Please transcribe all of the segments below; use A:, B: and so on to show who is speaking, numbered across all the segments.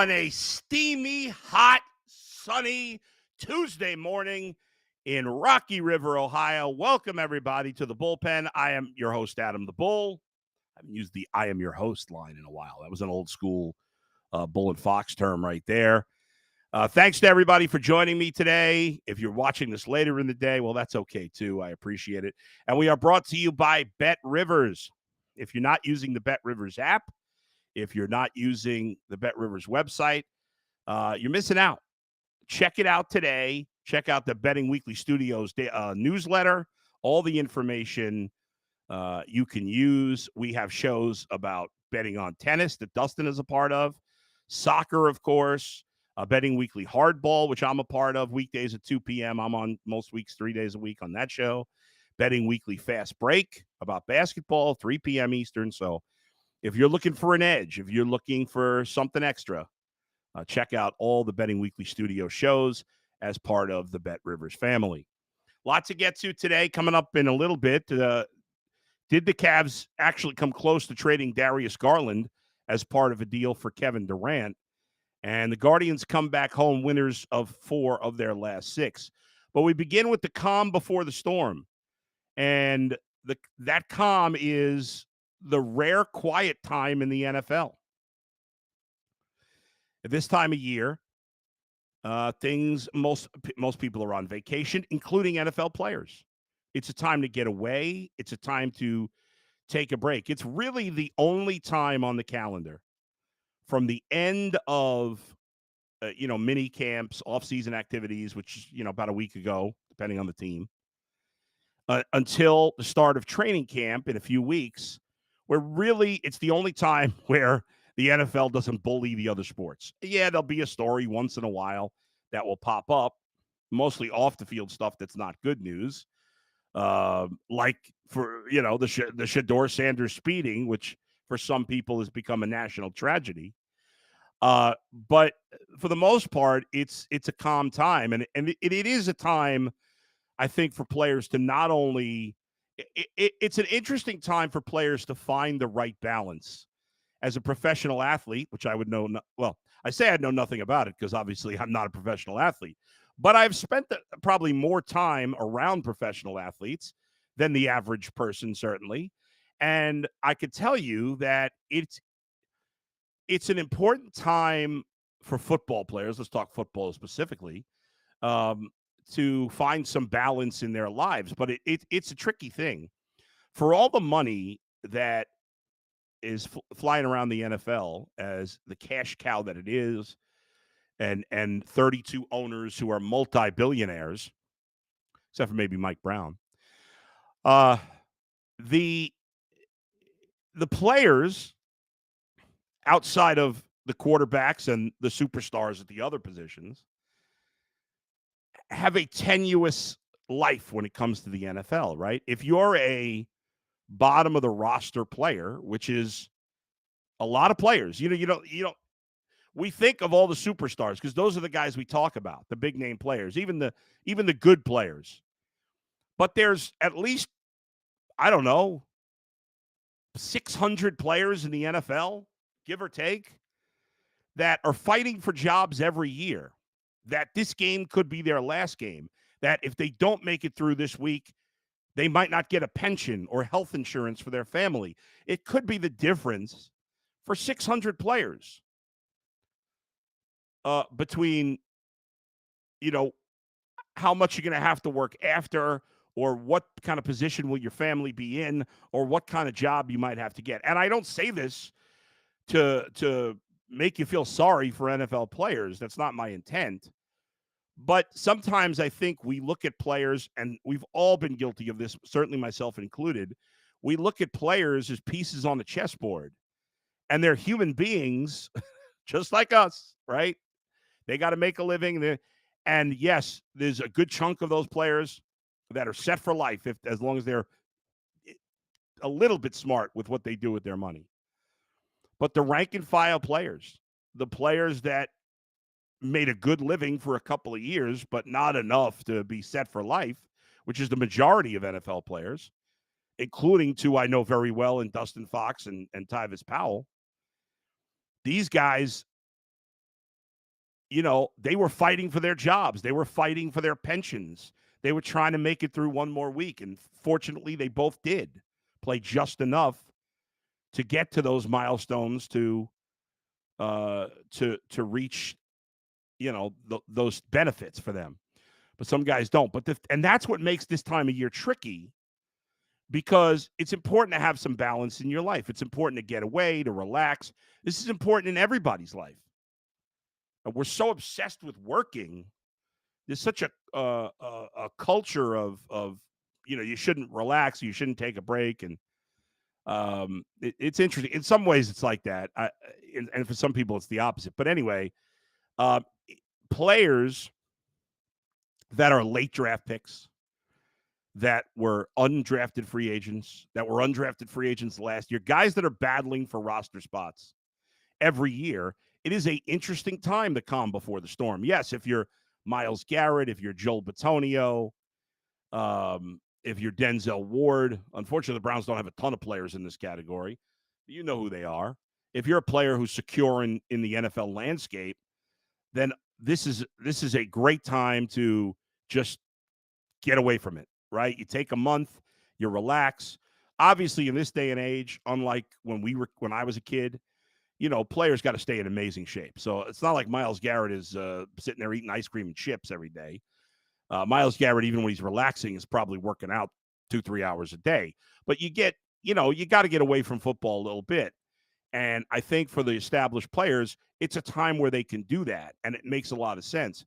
A: on a steamy, hot, sunny Tuesday morning in Rocky River, Ohio. Welcome, everybody, to the Bullpen. I am your host, Adam the Bull. I haven't used the I am your host line in a while. That was an old school Bull and Fox term right there. Thanks to everybody for joining me today. If you're watching this later in the day, well, that's okay, too. I appreciate it. And we are brought to you by Bet Rivers. If you're not using the Bet Rivers app, if you're not using the Bet Rivers website, you're missing out. Check it out today. Check out the Betting Weekly Studios newsletter, all the information you can use. We have shows about betting on tennis that Dustin is a part of, soccer, of course, Betting Weekly Hardball, which I'm a part of, weekdays at 2 p.m. I'm on most weeks 3 days a week on that show. Betting Weekly Fast Break about basketball, 3 p.m. Eastern. So if you're looking for an edge, if you're looking for something extra, check out all the Betting Weekly Studio shows as part of the Bet Rivers family. Lot to get to today. Coming up in a little bit, did the Cavs actually come close to trading Darius Garland as part of a deal for Kevin Durant? And the Guardians come back home winners of 4 of their last 6. But we begin with the calm before the storm. And that calm is the rare quiet time in the NFL. At this time of year, most people are on vacation, including NFL players. It's a time to get away. It's a time to take a break. It's really the only time on the calendar from the end of, mini camps, off-season activities, which, about a week ago, depending on the team, until the start of training camp in a few weeks, where really it's the only time where the NFL doesn't bully the other sports. Yeah, there'll be a story once in a while that will pop up, mostly off-the-field stuff that's not good news, like for, the Shedeur Sanders speeding, which for some people has become a national tragedy. But for the most part, it's a calm time. And it is a time, I think, for players to not only it's an interesting time for players to find the right balance. As a professional athlete, which I would know, I say I know nothing about it because obviously I'm not a professional athlete, but I've spent probably more time around professional athletes than the average person, certainly. And I could tell you that it's an important time for football players. Let's talk football specifically, to find some balance in their lives. But it's a tricky thing. For all the money that is flying around the NFL as the cash cow that it is, and 32 owners who are multi-billionaires, except for maybe Mike Brown. The players outside of the quarterbacks and the superstars at the other positions have a tenuous life when it comes to the NFL, right? If you're a bottom of the roster player, which is a lot of players, we think of all the superstars because those are the guys we talk about, the big name players, even the good players. But there's at least, 600 players in the NFL, give or take, that are fighting for jobs every year, that this game could be their last game, that if they don't make it through this week, they might not get a pension or health insurance for their family. It could be the difference for 600 players between, how much you're going to have to work after, or what kind of position will your family be in, or what kind of job you might have to get. And I don't say this to make you feel sorry for NFL players. That's not my intent. But sometimes I think we look at players, and we've all been guilty of this, certainly myself included. We look at players as pieces on the chessboard, and they're human beings just like us, right? They got to make a living. And yes, there's a good chunk of those players that are set for life as long as they're a little bit smart with what they do with their money. But the rank and file players, the players that made a good living for a couple of years, but not enough to be set for life, which is the majority of NFL players, including 2 I know very well in Dustin Fox and Tyvis Powell. These guys they were fighting for their jobs. They were fighting for their pensions. They were trying to make it through one more week. And fortunately, they both did play just enough to get to those milestones to reach, those benefits for them. But some guys don't. And that's what makes this time of year tricky, because it's important to have some balance in your life. It's important to get away, to relax. This is important in everybody's life. And we're so obsessed with working. There's such a culture of you shouldn't relax, you shouldn't take a break, and it's interesting. In some ways, it's like that, and for some people, it's the opposite. But anyway, players that are late draft picks, that were undrafted free agents, last year, guys that are battling for roster spots every year, it is an interesting time to calm before the storm. Yes, if you're Myles Garrett, if you're Joel Bitonio, if you're Denzel Ward. Unfortunately, the Browns don't have a ton of players in this category. You know who they are. If you're a player who's secure in the NFL landscape, then this is a great time to just get away from it, right? You take a month, you relax. Obviously, in this day and age, unlike when I was a kid, players got to stay in amazing shape. So it's not like Myles Garrett is sitting there eating ice cream and chips every day. Myles Garrett, even when he's relaxing, is probably working out 2-3 hours a day. But you got to get away from football a little bit. And I think for the established players, it's a time where they can do that. And it makes a lot of sense.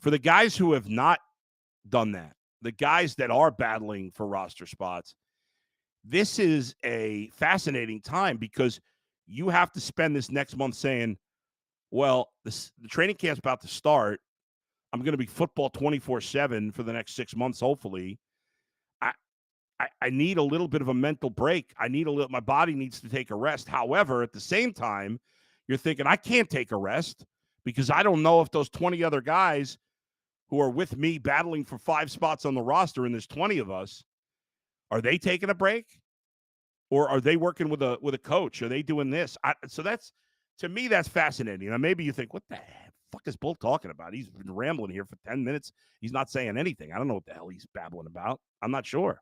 A: For the guys who have not done that, the guys that are battling for roster spots, this is a fascinating time, because you have to spend this next month saying, well, the training camp's about to start. I'm going to be football 24/7 for the next 6 months, hopefully. I need a little bit of a mental break. My body needs to take a rest. However, at the same time, you're thinking, I can't take a rest because I don't know if those 20 other guys who are with me battling for 5 spots on the roster, and there's 20 of us, are they taking a break? Or are they working with a coach? Are they doing this? So to me, that's fascinating. Now, maybe you think, what the fuck is Bull talking about? He's been rambling here for 10 minutes. He's not saying anything. I don't know what the hell he's babbling about. I'm not sure.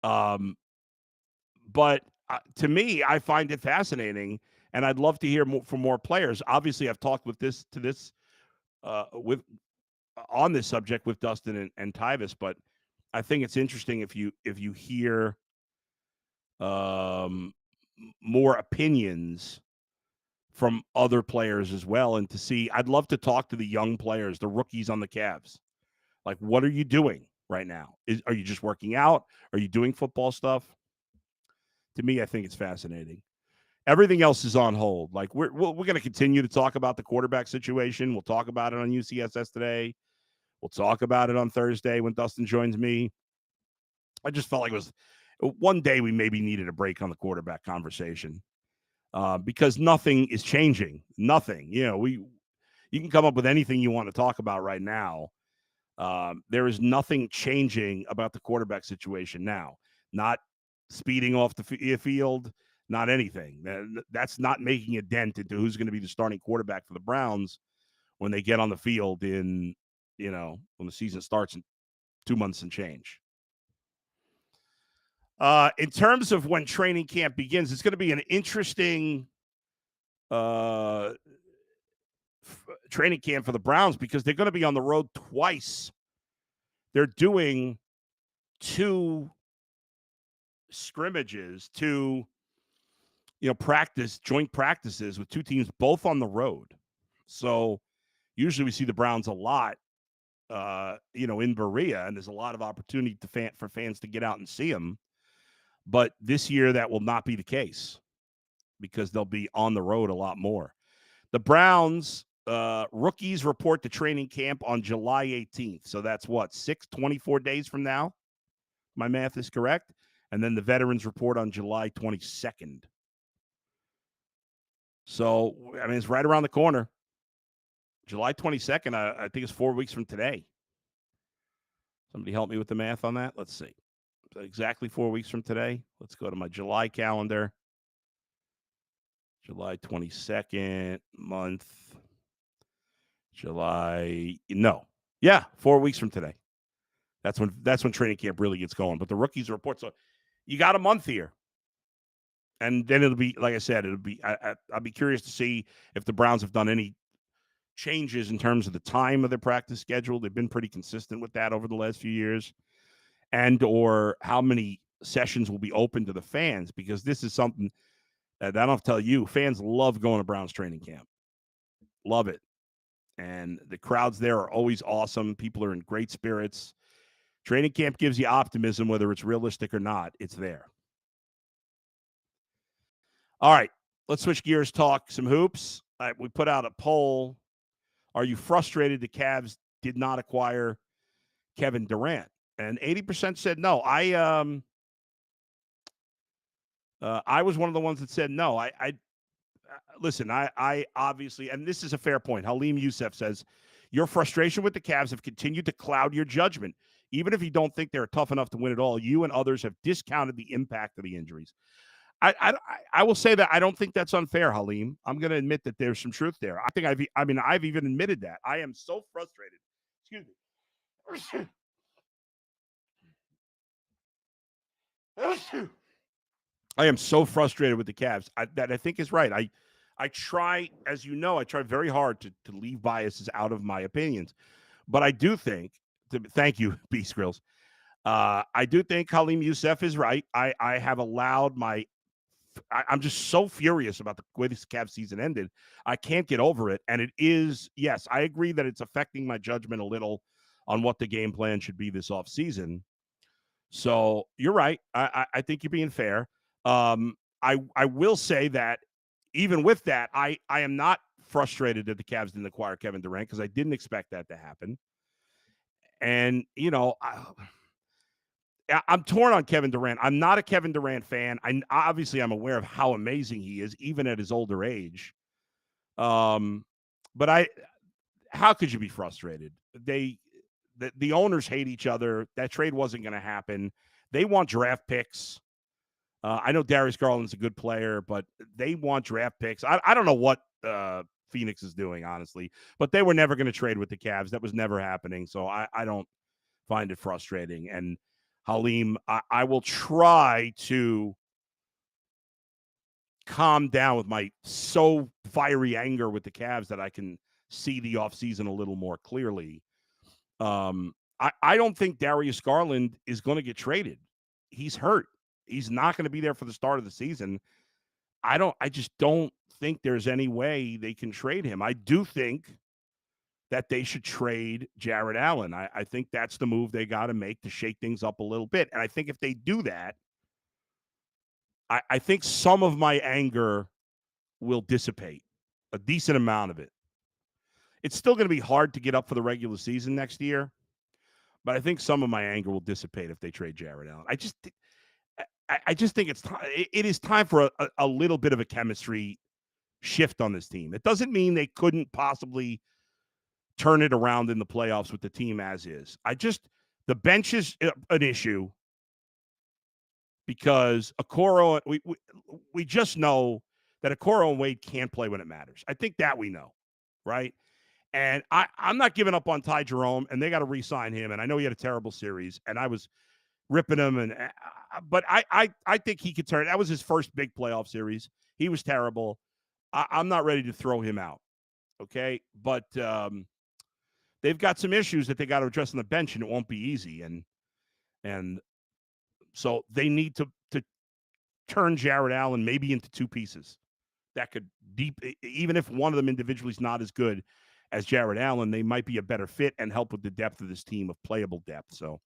A: But to me, I find it fascinating, and I'd love to hear from more players. Obviously, I've talked on this subject with Dustin and Tyvis, but I think it's interesting if you hear more opinions from other players as well, and to see. I'd love to talk to the young players, the rookies on the Cavs. Like, what are you doing right now? Are you just working out? Are you doing football stuff? To me, I think it's fascinating. Everything else is on hold. Like, we're going to continue to talk about the quarterback situation. We'll talk about it on UCSS today. We'll talk about it on Thursday when Dustin joins me. I just felt like it was one day we maybe needed a break on the quarterback conversation, because nothing is changing. Nothing. You can come up with anything you want to talk about right now. There is nothing changing about the quarterback situation now. Not speeding off the field, not anything. That's not making a dent into who's going to be the starting quarterback for the Browns when they get on the field when the season starts in 2 months and change. In terms of when training camp begins, it's going to be an interesting training camp for the Browns, because they're going to be on the road twice. They're doing 2 scrimmages, 2 joint practices with 2 teams, both on the road. So usually we see the Browns a lot in Berea, and there's a lot of opportunity for fans to get out and see them. But this year that will not be the case, because they'll be on the road a lot more. The Browns rookies report to training camp on July 18th. So that's 24 days from now. My math is correct. And then the veterans report on July 22nd. So, I mean, it's right around the corner. July 22nd, I think it's 4 weeks from today. Somebody help me with the math on that. Let's see. Exactly 4 weeks from today. Let's go to my July calendar. July 22nd, month. No. Yeah, 4 weeks from today. That's when training camp really gets going. But the rookies report, so you got a month here. And then it'll be, like I said, I'll be curious to see if the Browns have done any changes in terms of the time of their practice schedule. They've been pretty consistent with that over the last few years. And or how many sessions will be open to the fans, because this is something that I don't have to tell you, fans love going to Browns training camp. Love it. And the crowds there are always awesome. People are in great spirits. Training camp gives you optimism, whether it's realistic or not. It's there. All right, let's switch gears, talk some hoops. We put out a poll. Are you frustrated the Cavs did not acquire Kevin Durant? And 80% said no. I was one of the ones that said no. Listen, I obviously, and this is a fair point. Halim Youssef says, your frustration with the Cavs have continued to cloud your judgment. Even if you don't think they're tough enough to win it all, you and others have discounted the impact of the injuries. I will say that I don't think that's unfair, Halim. I'm going to admit that there's some truth there. I've even admitted that. I am so frustrated. Excuse me. I am so frustrated with the Cavs that I think is right. I try, as you know, I try very hard to leave biases out of my opinions. But I do think, thank you, B. Skrills. I do think Halim Youssef is right. I have allowed I'm just so furious about the way this Cavs season ended. I can't get over it. And it is, yes, I agree that it's affecting my judgment a little on what the game plan should be this offseason. So you're right. I think you're being fair. I will say that even with that, I am not frustrated that the Cavs didn't acquire Kevin Durant, because I didn't expect that to happen. And, I'm torn on Kevin Durant. I'm not a Kevin Durant fan. I'm aware of how amazing he is, even at his older age. But how could you be frustrated? The owners hate each other. That trade wasn't going to happen. They want draft picks. I know Darius Garland's a good player, but they want draft picks. I don't know what Phoenix is doing, honestly, but they were never going to trade with the Cavs. That was never happening. So I don't find it frustrating. And Halim, I will try to calm down with my so fiery anger with the Cavs that I can see the offseason a little more clearly. I don't think Darius Garland is going to get traded. He's hurt. He's not going to be there for the start of the season. I just don't think there's any way they can trade him. I do think that they should trade Jared Allen. I think that's the move they got to make to shake things up a little bit. And I think if they do that, I think some of my anger will dissipate, a decent amount of it. It's still going to be hard to get up for the regular season next year, but I think some of my anger will dissipate if they trade Jared Allen. I just think it is time for a little bit of a chemistry shift on this team. It doesn't mean they couldn't possibly turn it around in the playoffs with the team as is. The bench is an issue because Okoro, we just know that Okoro and Wade can't play when it matters. I think that we know, right? And I'm not giving up on Ty Jerome, and they got to re-sign him. And I know he had a terrible series, and I was ripping him, but I think he could turn. That was his first big playoff series. He was terrible. I'm not ready to throw him out, okay? But they've got some issues that they got to address on the bench, and it won't be easy. And so they need to turn Jared Allen maybe into two pieces that could even if one of them individually is not as good as Jared Allen, they might be a better fit and help with the depth of this team, of playable depth. So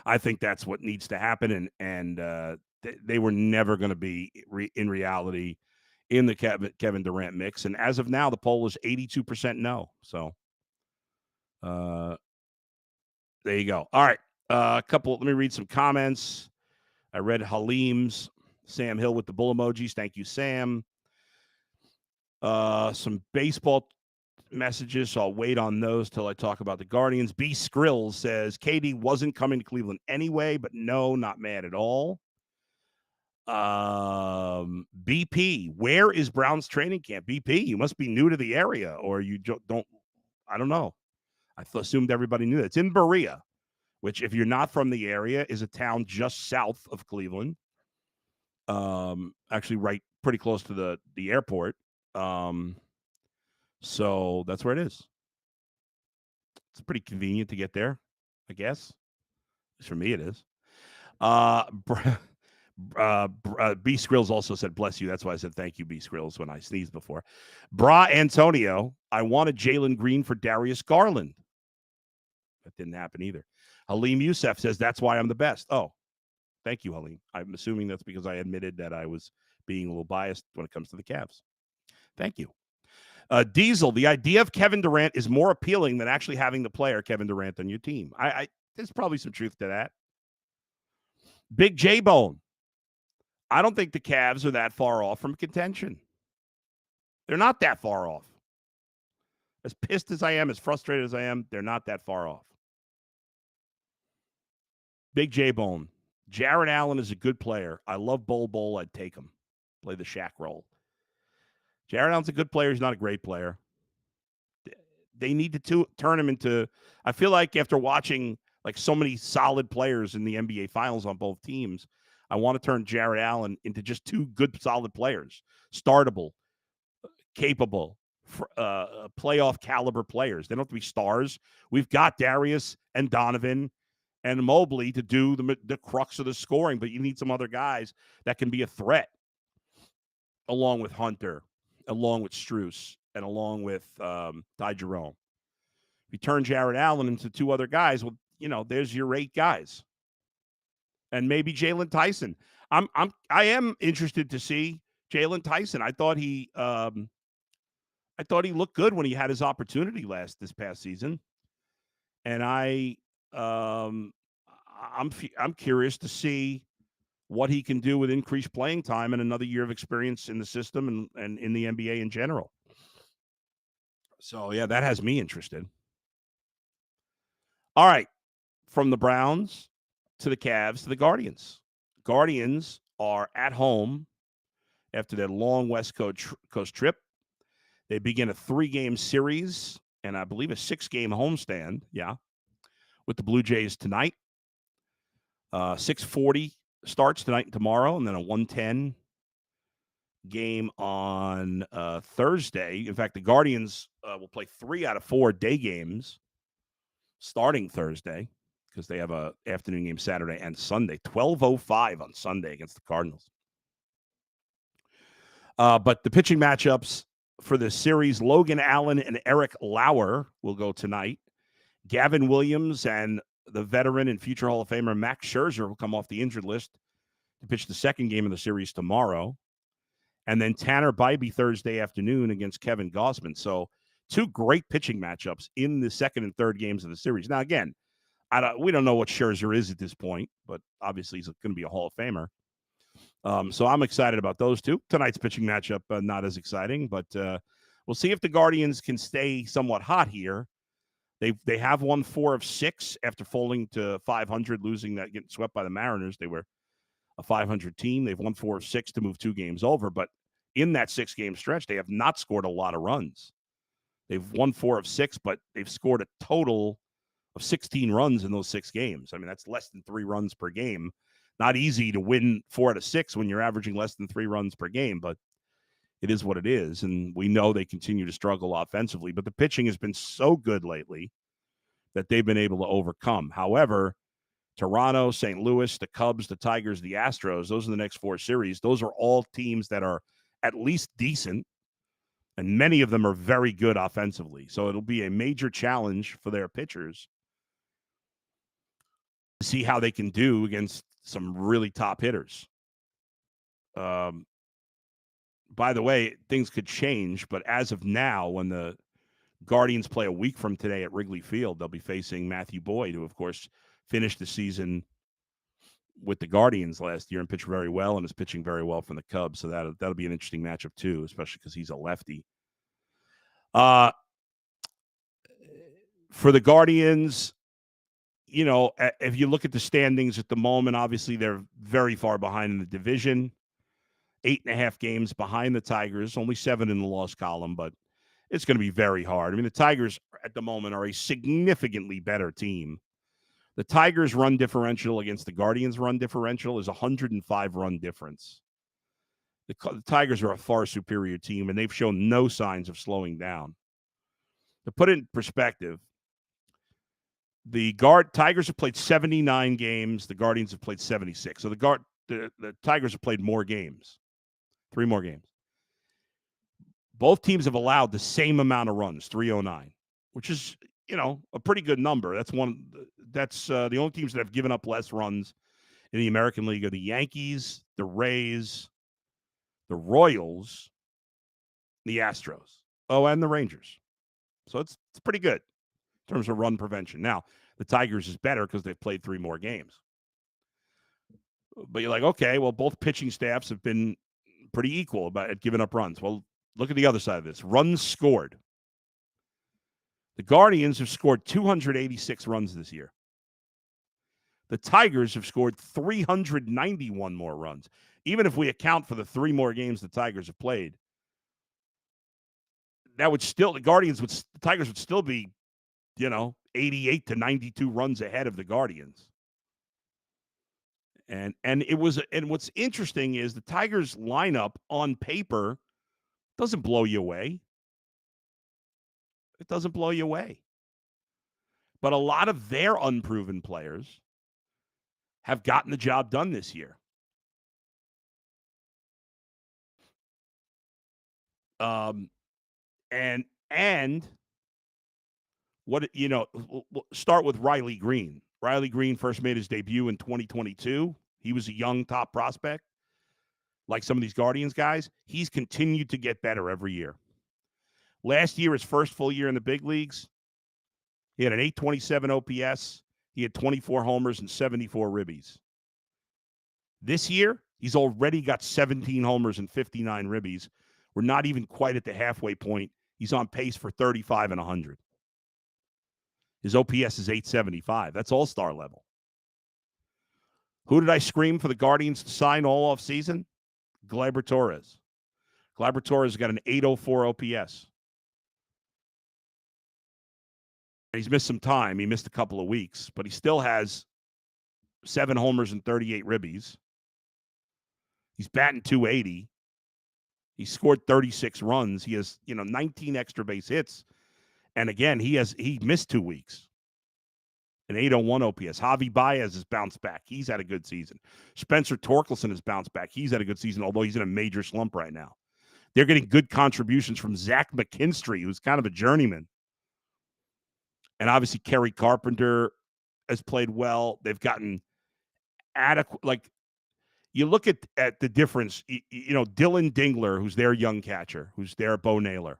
A: I think that's what needs to happen. And they were never going to be in reality in the Kevin Durant mix. And as of now, the poll is 82% no. So there you go. All right. Let me read some comments. I read Halim's, Sam Hill with the bull emojis. Thank you, Sam. Some baseball messages, so I'll wait on those till I talk about the Guardians. B. Skrills says KD wasn't coming to Cleveland anyway, but no, not mad at all. BP, where is Browns training camp? BP, you must be new to the area, or you don't. I don't know. I assumed everybody knew that. It's in Berea, which, if you're not from the area, is a town just south of Cleveland. Actually, right, pretty close to the airport. So that's where it is. It's pretty convenient to get there, I guess. For me, it is. B Skrills also said, bless you. That's why I said thank you, B Skrills, when I sneezed before. Bra Antonio, I wanted Jalen Green for Darius Garland. That didn't happen either. Halim Youssef says, that's why I'm the best. Oh, thank you, Halim. I'm assuming that's because I admitted that I was being a little biased when it comes to the Cavs. Thank you. Diesel, the idea of Kevin Durant is more appealing than actually having the player Kevin Durant on your team. There's probably some truth to that. Big J-Bone, I don't think the Cavs are that far off from contention. They're not that far off. As pissed as I am, as frustrated as I am, they're not that far off. Big J-Bone, Jared Allen is a good player. I love Bol. I'd take him. Play the Shaq role. Jared Allen's a good player. He's not a great player. They need to turn him into, I feel like after watching like so many solid players in the NBA Finals on both teams, I want to turn Jared Allen into just two good, solid players. Startable, capable, playoff caliber players. They don't have to be stars. We've got Darius and Donovan and Mobley to do the crux of the scoring, but you need some other guys that can be a threat, along with Hunter, along with Strus, and along with Ty Jerome. If you turn Jared Allen into two other guys, well, there's your 8 guys. And maybe Jalen Tyson. I am interested to see Jalen Tyson. I thought he looked good when he had his opportunity this past season. And I'm curious to see what he can do with increased playing time and another year of experience in the system and in the NBA in general. So, yeah, that has me interested. All right. From the Browns to the Cavs to the Guardians. Guardians are at home after their long West Coast trip. They begin a 3-game series and I believe a 6-game homestand, with the Blue Jays tonight. 6:40 starts tonight and tomorrow, and then a 1:10 game on Thursday. In fact, the Guardians will play 3 out of 4 day games starting Thursday because they have a afternoon game Saturday and Sunday. 12:05 on Sunday against the Cardinals. But the pitching matchups for the series, Logan Allen and Eric Lauer will go tonight. Gavin Williams and the veteran and future Hall of Famer Max Scherzer will come off the injured list to pitch the second game of the series tomorrow. And then Tanner Bybee Thursday afternoon against Kevin Gausman. So 2 great pitching matchups in the second and third games of the series. Now, again, we don't know what Scherzer is at this point, but obviously he's going to be a Hall of Famer. So I'm excited about those 2. Tonight's pitching matchup, not as exciting, but we'll see if the Guardians can stay somewhat hot here. They have won 4 of 6 after falling to 500, getting swept by the Mariners. They were a 500 team. They've won 4 of 6 to move 2 games over, but in that 6-game stretch, they have not scored a lot of runs. They've won 4 of 6, but they've scored a total of 16 runs in those 6 games. I mean, that's less than 3 runs per game. Not easy to win 4 out of 6 when you're averaging less than 3 runs per game, but it is what it is. And we know they continue to struggle offensively, but the pitching has been so good lately that they've been able to overcome. However, Toronto, St. Louis, the Cubs, the Tigers, the Astros, those are the next 4 series. Those are all teams that are at least decent, and many of them are very good offensively. So it'll be a major challenge for their pitchers to see how they can do against some really top hitters. By the way, things could change, but as of now, when the Guardians play a week from today at Wrigley Field, they'll be facing Matthew Boyd, who, of course, finished the season with the Guardians last year and pitched very well and is pitching very well from the Cubs. So that'll be an interesting matchup, too, especially because he's a lefty. For the Guardians, if you look at the standings at the moment, obviously they're very far behind in the division. 8.5 games behind the Tigers, only 7 in the loss column, but it's going to be very hard. I mean, the Tigers at the moment are a significantly better team. The Tigers' run differential against the Guardians' run differential is 105 run difference. The Tigers are a far superior team, and they've shown no signs of slowing down. To put it in perspective, the Tigers have played 79 games. The Guardians have played 76. So the Tigers have played more games, 3 more games. Both teams have allowed the same amount of runs, 309, which is, a pretty good number. That's the only teams that have given up less runs in the American League are the Yankees, the Rays, the Royals, the Astros, and the Rangers. So it's pretty good in terms of run prevention. Now, the Tigers is better because they've played 3 more games. But you're like, okay, well, both pitching staffs have been pretty equal at giving up runs. Well, look at the other side of this. Runs scored. The Guardians have scored 286 runs this year. The Tigers have scored 391 more runs. Even if we account for the 3 more games the Tigers have played, the Tigers would still be, 88 to 92 runs ahead of the Guardians. And what's interesting is the Tigers lineup on paper doesn't blow you away. It doesn't blow you away. But a lot of their unproven players have gotten the job done this year. And what, start with Riley Green. Riley Green first made his debut in 2022. He was a young top prospect, like some of these Guardians guys. He's continued to get better every year. Last year, his first full year in the big leagues, he had an 827 OPS. He had 24 homers and 74 ribbies. This year, he's already got 17 homers and 59 ribbies. We're not even quite at the halfway point. He's on pace for 35 and 100. His OPS is 875. That's all-star level. Who did I scream for the Guardians to sign all offseason? Gleyber Torres. Gleyber Torres got an 804 OPS. He's missed some time. He missed a couple of weeks, but he still has 7 homers and 38 ribbies. He's batting 280. He scored 36 runs. He has, 19 extra base hits. And again, he missed 2 weeks. An 801 OPS. Javi Baez has bounced back. He's had a good season. Spencer Torkelson has bounced back. He's had a good season, although he's in a major slump right now. They're getting good contributions from Zach McKinstry, who's kind of a journeyman. And obviously, Kerry Carpenter has played well. They've gotten adequate. You look at the difference. Dylan Dingler, who's their young catcher, who's their Bo Naylor.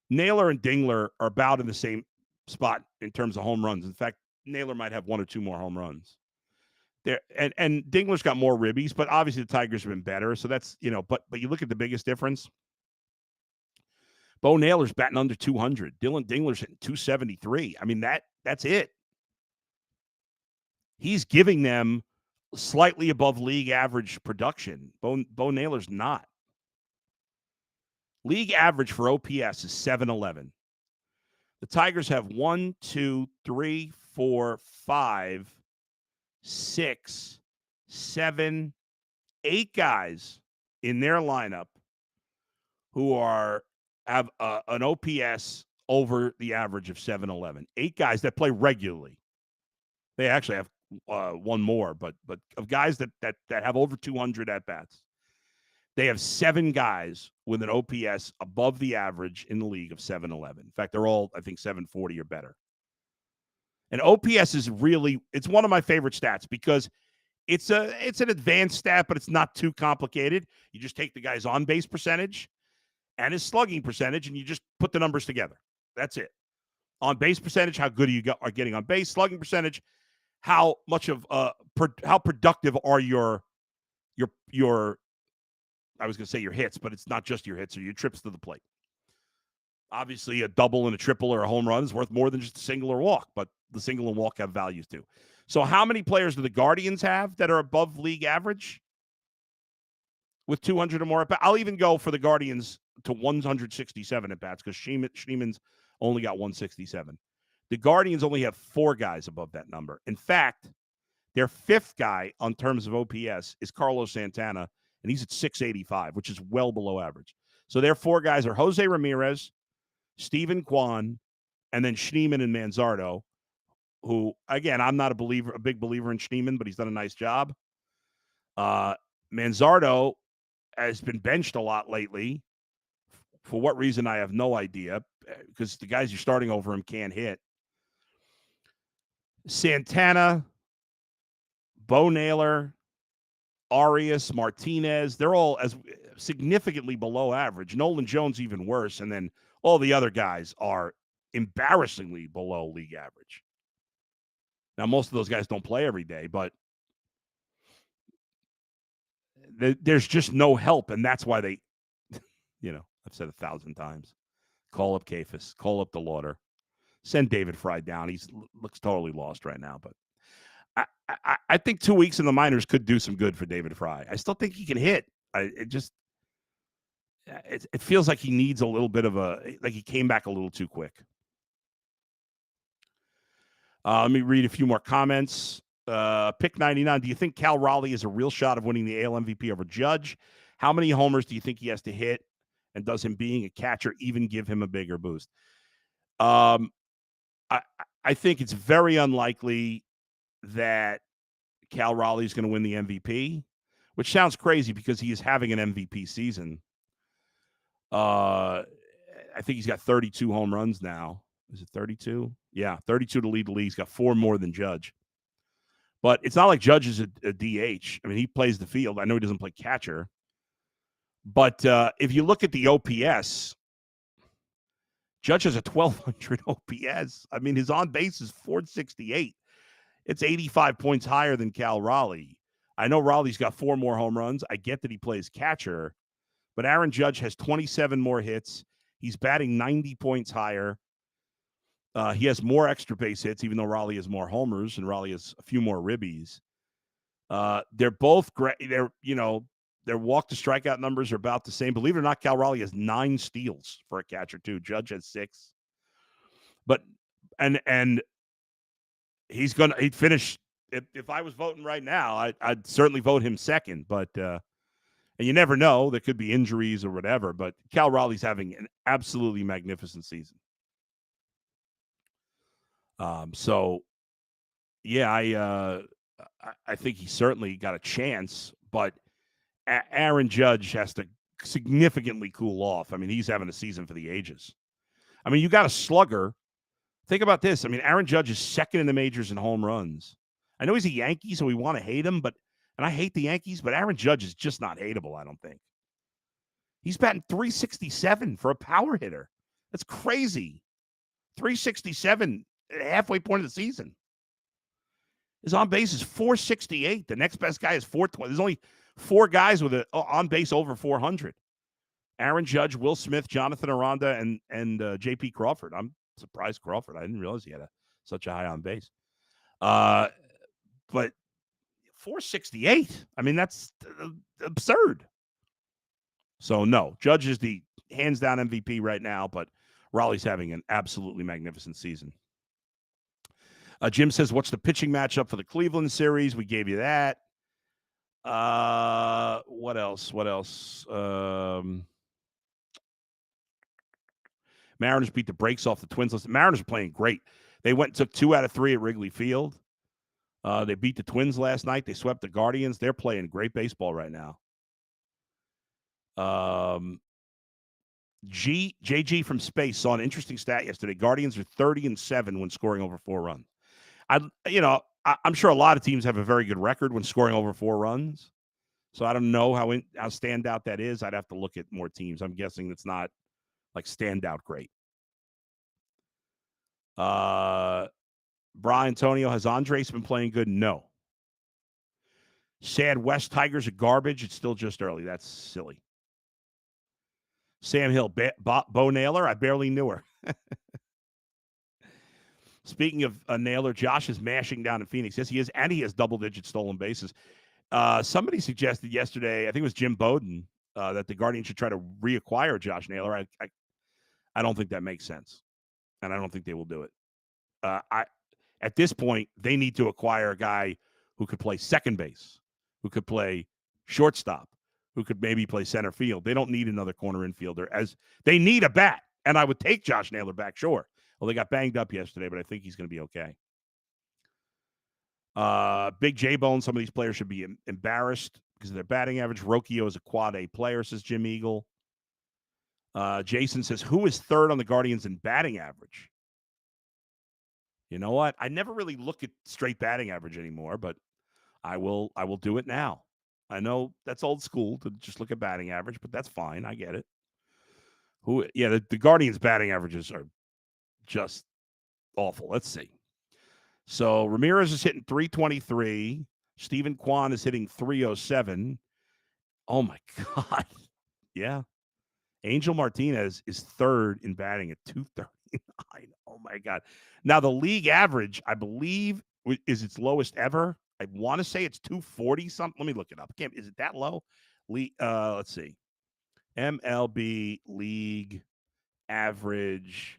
A: Naylor and Dingler are about in the same spot in terms of home runs. In fact, Naylor might have 1 or 2 more home runs. And Dingler's got more ribbies, but obviously the Tigers have been better. So that's, but you look at the biggest difference. Bo Naylor's batting under 200. Dylan Dingler's hitting 273. I mean, that's it. He's giving them slightly above league average production. Bo Naylor's not. League average for OPS is 711. The Tigers have 1, 2, 3, 4, 5, 6, 7, 8 guys in their lineup who have an OPS over the average of 711. 8 guys that play regularly. They actually have 1 more, but of guys that have over 200 at-bats. They have 7 guys with an OPS above the average in the league of 711. In fact, they're all, I think, 740 or better. And OPS is it's one of my favorite stats because it's an advanced stat, but it's not too complicated. You just take the guy's on-base percentage and his slugging percentage, and you just put the numbers together. That's it. On-base percentage, how good are getting on base. Slugging percentage, how much of how productive are your I was going to say your hits, but it's not just your hits or your trips to the plate. Obviously, a double and a triple or a home run is worth more than just a single or walk, but the single and walkout values too. So how many players do the Guardians have that are above league average with 200 or more at bats? I'll even go for the Guardians to 167 at bats because Schneeman's only got 167. The Guardians only have 4 guys above that number. In fact, their 5th guy on terms of OPS is Carlos Santana, and he's at 685, which is well below average. So their 4 guys are Jose Ramirez, Steven Kwan, and then Schneeman and Manzardo, who, again, I'm not a big believer in Schneeman, but he's done a nice job. Manzardo has been benched a lot lately. For what reason, I have no idea, because the guys you're starting over him can't hit. Santana, Bo Naylor, Arias, Martinez, they're all as significantly below average. Nolan Jones even worse, and then all the other guys are embarrassingly below league average. Now, most of those guys don't play every day, but there's just no help, and that's why they, I've said 1,000 times, call up Kafis, call up DeLauder, send David Fry down. He looks totally lost right now, but I think 2 weeks in the minors could do some good for David Fry. I still think he can hit. It feels like he needs a little bit of like he came back a little too quick. Let me read a few more comments. Pick 99. Do you think Cal Raleigh is a real shot of winning the AL MVP over Judge? How many homers do you think he has to hit? And does him being a catcher even give him a bigger boost? I think it's very unlikely that Cal Raleigh is going to win the MVP, which sounds crazy because he is having an MVP season. I think he's got 32 home runs now. Is it 32? Yeah, 32 to lead the league. He's got 4 more than Judge. But it's not like Judge is a DH. I mean, he plays the field. I know he doesn't play catcher. But if you look at the OPS, Judge has a 1,200 OPS. I mean, his on base is 468. It's 85 points higher than Cal Raleigh. I know Raleigh's got 4 more home runs. I get that he plays catcher. But Aaron Judge has 27 more hits. He's batting 90 points higher. He has more extra base hits, even though Raleigh has more homers and Raleigh has a few more ribbies. They're both great. Their walk to strikeout numbers are about the same. Believe it or not, Cal Raleigh has 9 steals for a catcher too. Judge has 6. But and he'd finish. If I was voting right now, I'd certainly vote him second. But and you never know. There could be injuries or whatever. But Cal Raleigh's having an absolutely magnificent season. So, yeah, I think he certainly got a chance, but Aaron Judge has to significantly cool off. I mean, he's having a season for the ages. I mean, you got a slugger. Think about this. I mean, Aaron Judge is second in the majors in home runs. I know he's a Yankee, so we want to hate him, and I hate the Yankees, but Aaron Judge is just not hateable, I don't think. He's batting 367 for a power hitter. That's crazy. 367 at the halfway point of the season. His on base is 468. The next best guy is 420. There's only 4 guys with an on base over 400. Aaron Judge, Will Smith, Jonathan Aranda, and J.P. Crawford. I'm surprised Crawford. I didn't realize he had such a high on base. But 468. I mean, that's absurd. So, no, Judge is the hands-down MVP right now, but Raleigh's having an absolutely magnificent season. Jim says, what's the pitching matchup for the Cleveland series? We gave you that. What else? Mariners beat the brakes off the Twins. Mariners are playing great. They went and took 2 out of 3 at Wrigley Field. They beat the Twins last night. They swept the Guardians. They're playing great baseball right now. JG from space saw an interesting stat yesterday. Guardians are 30-7 when scoring over 4 runs. I'm sure a lot of teams have a very good record when scoring over 4 runs. So I don't know how standout that is. I'd have to look at more teams. I'm guessing it's not like standout great. Brian Antonio, has Andres been playing good? No. Sad West Tigers are garbage. It's still just early. That's silly. Sam Hill, Bo Naylor, I barely knew her. Speaking of a nailer, Josh is mashing down in Phoenix. Yes, he is, and he has double-digit stolen bases. Somebody suggested yesterday, I think it was Jim Bowden, that the Guardians should try to reacquire Josh Naylor. I don't think that makes sense, and I don't think they will do it. At this point, they need to acquire a guy who could play second base, who could play shortstop, who could maybe play center field. They don't need another corner infielder, as they need a bat. And I would take Josh Naylor back, sure. Well, they got banged up yesterday, but I think he's going to be okay. Big J-Bone, some of these players should be embarrassed because of their batting average. Rocchio is a quad A player, says Jim Eagle. Jason says, who is third on the Guardians in batting average? You know what? I never really look at straight batting average anymore, but I will do it now. I know that's old school to just look at batting average, but that's fine. I get it. The Guardians' batting averages are just awful. Let's see. So Ramirez is hitting 323. Stephen Kwan is hitting 307. Oh, my God. Yeah. Angel Martinez is third in batting at 239. Oh, my God. Now, the league average, I believe, is its lowest ever. I want to say it's 240 something. Let me look it up. Is it that low? Let's see. MLB league average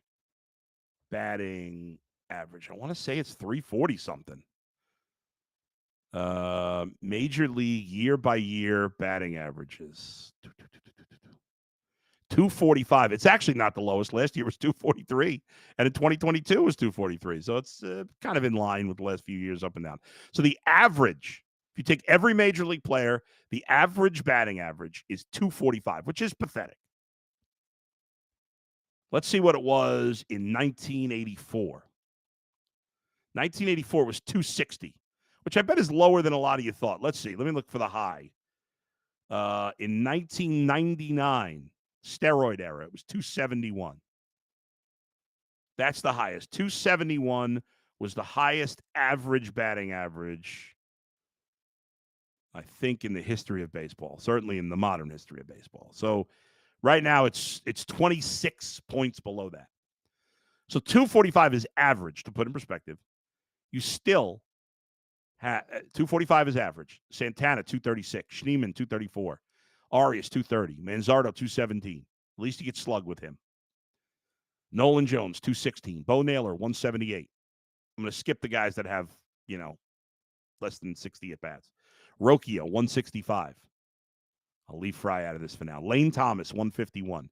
A: batting average. I want to say it's 340 something. Major league year by year batting averages. 245. It's actually not the lowest. Last year was 243, and in 2022 was 243. So it's kind of in line with the last few years, up and down. So the average, if you take every major league player, the average batting average is 245, which is pathetic. Let's see what it was in 1984. 1984 was 260, which I bet is lower than a lot of you thought. Let's see. Let me look for the high. In 1999, steroid era, it was 271. That's the highest. 271 was the highest average batting average, I think, in the history of baseball, certainly in the modern history of baseball. So right now it's 26 points below that. So 245 is average, to put in perspective. You still have 245 is average. Santana, 236. Schneemann, 234. Arias, 230. Manzardo, 217. At least you get slugged with him. Nolan Jones, 216. Bo Naylor, 178. I'm going to skip the guys that have, less than 60 at-bats. Rocchio, 165. I'll leave Fry out of this for now. Lane Thomas, 151.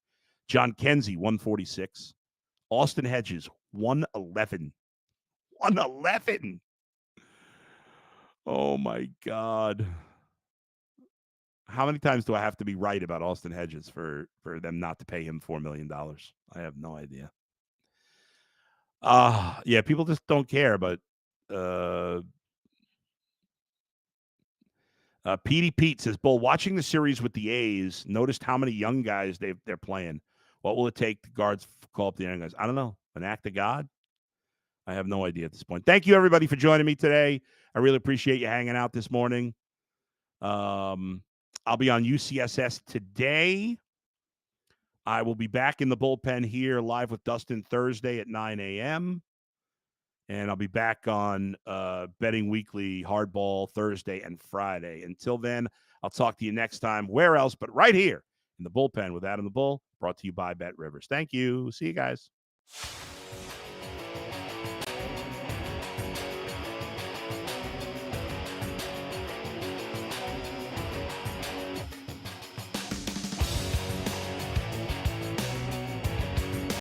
A: John Kenzie, 146. Austin Hedges, 111. 111. Oh, my God. How many times do I have to be right about Austin Hedges for them not to pay him $4 million? I have no idea. Yeah, people just don't care, but Petey Pete says, Bull, watching the series with the A's, noticed how many young guys they're playing. What will it take the guards call up the young guys? I don't know. An act of God? I have no idea at this point. Thank you, everybody, for joining me today. I really appreciate you hanging out this morning. I'll be on UCSS today. I will be back in the bullpen here live with Dustin Thursday at 9 a.m. And I'll be back on Betting Weekly Hardball Thursday and Friday. Until then, I'll talk to you next time. Where else but right here in the bullpen with Adam the Bull, brought to you by Bet Rivers. Thank you. See you guys.